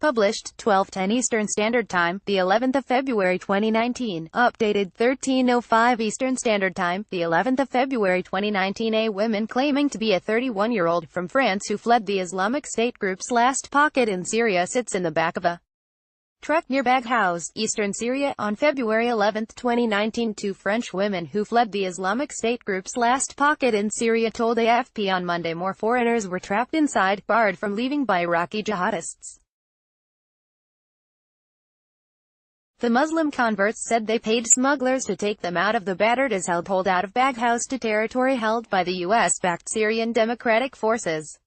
Published 12:10 Eastern Standard Time, the 11th of February 2019. Updated 13:05 Eastern Standard Time, the 11th of February 2019. A woman claiming to be a 31-year-old from France who fled the Islamic State group's last pocket in Syria sits in the back of a truck near Baghouz, eastern Syria, on February 11, 2019. Two French women who fled the Islamic State group's last pocket in Syria told AFP on Monday more foreigners were trapped inside, barred from leaving by Iraqi jihadists. The Muslim converts said they paid smugglers to take them out of the battered as-held holdout of Baghouz to territory held by the U.S.-backed Syrian Democratic Forces.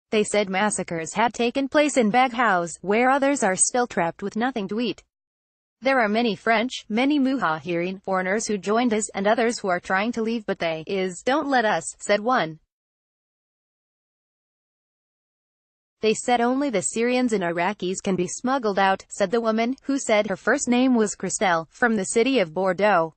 They said massacres had taken place in Baghouz, where others are still trapped with nothing to eat. There are many French, many Muhajirin, foreigners who joined us, and others who are trying to leave but they don't let us, said one. They said only the Syrians and Iraqis can be smuggled out, said the woman, who said her first name was Christelle, from the city of Bordeaux.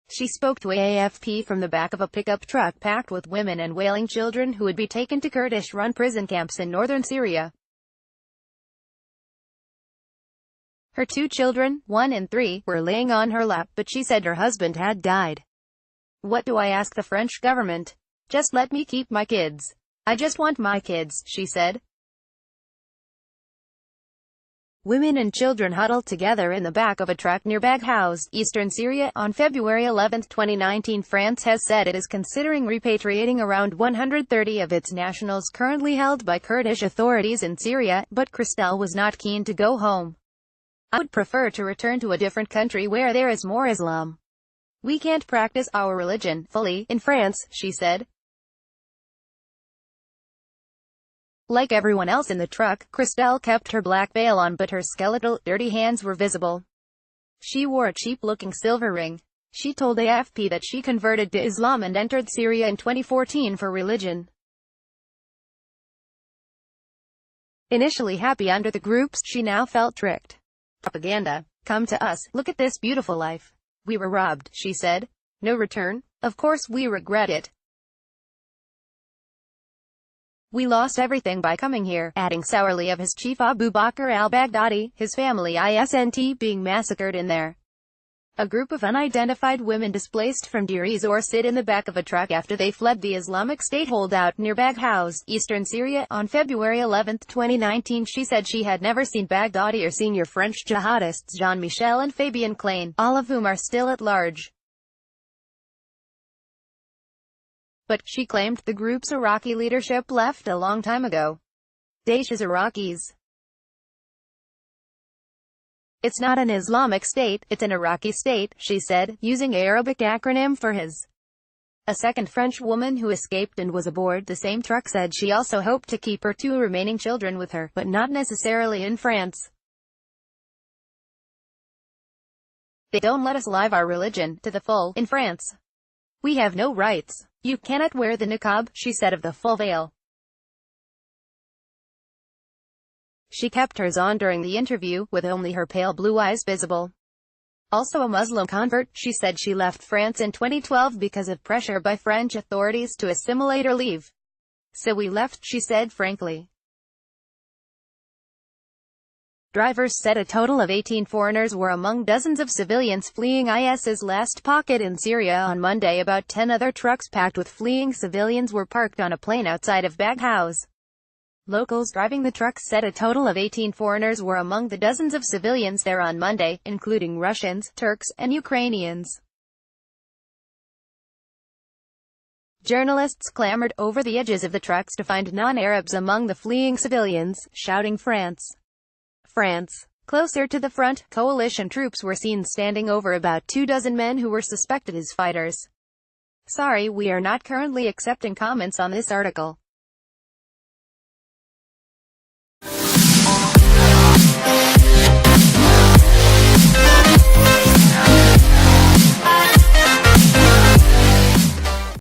She spoke to AFP from the back of a pickup truck packed with women and wailing children who would be taken to Kurdish-run prison camps in northern Syria. Her two children, 1 and 3, were laying on her lap, but she said her husband had died. "What do I ask the French government? Just let me keep my kids. I just want my kids," she said. Women and children huddled together in the back of a truck near Baghouz, eastern Syria, on February 11, 2019. France has said it is considering repatriating around 130 of its nationals currently held by Kurdish authorities in Syria, but Christelle was not keen to go home. "I would prefer to return to a different country where there is more Islam. We can't practice our religion fully in France," she said. Like everyone else in the truck, Christelle kept her black veil on, but her skeletal, dirty hands were visible. She wore a cheap-looking silver ring. She told AFP that she converted to Islam and entered Syria in 2014 for religion. Initially happy under the groups, she now felt tricked. "Propaganda. Come to us, look at this beautiful life. We were robbed," she said. "No return. Of course we regret it. We lost everything by coming here," adding sourly of his chief Abu Bakr al-Baghdadi, his family isn't being massacred in there. A group of unidentified women displaced from Deir ez-Zor sit in the back of a truck after they fled the Islamic State holdout near Baghouz, eastern Syria, on February 11, 2019. She said she had never seen Baghdadi or senior French jihadists Jean-Michel and Fabien Klein, all of whom are still at large. But, she claimed, the group's Iraqi leadership left a long time ago. Daesh is Iraqis. It's not an Islamic State, it's an Iraqi state, she said, using Arabic acronym for his. A second French woman who escaped and was aboard the same truck said she also hoped to keep her two remaining children with her, but not necessarily in France. "They don't let us live our religion to the full in France. We have no rights. You cannot wear the niqab," she said of the full veil. She kept hers on during the interview, with only her pale blue eyes visible. Also a Muslim convert, she said she left France in 2012 because of pressure by French authorities to assimilate or leave. "So we left," she said frankly. Drivers said a total of 18 foreigners were among dozens of civilians fleeing IS's last pocket in Syria on Monday. About 10 other trucks packed with fleeing civilians were parked on a plain outside of Baghouz. Locals driving the trucks said a total of 18 foreigners were among the dozens of civilians there on Monday, including Russians, Turks, and Ukrainians. Journalists clamored over the edges of the trucks to find non-Arabs among the fleeing civilians, shouting "France! France!" Closer to the front, coalition troops were seen standing over about 24 men who were suspected as fighters. "Sorry, we are not currently accepting comments on this article.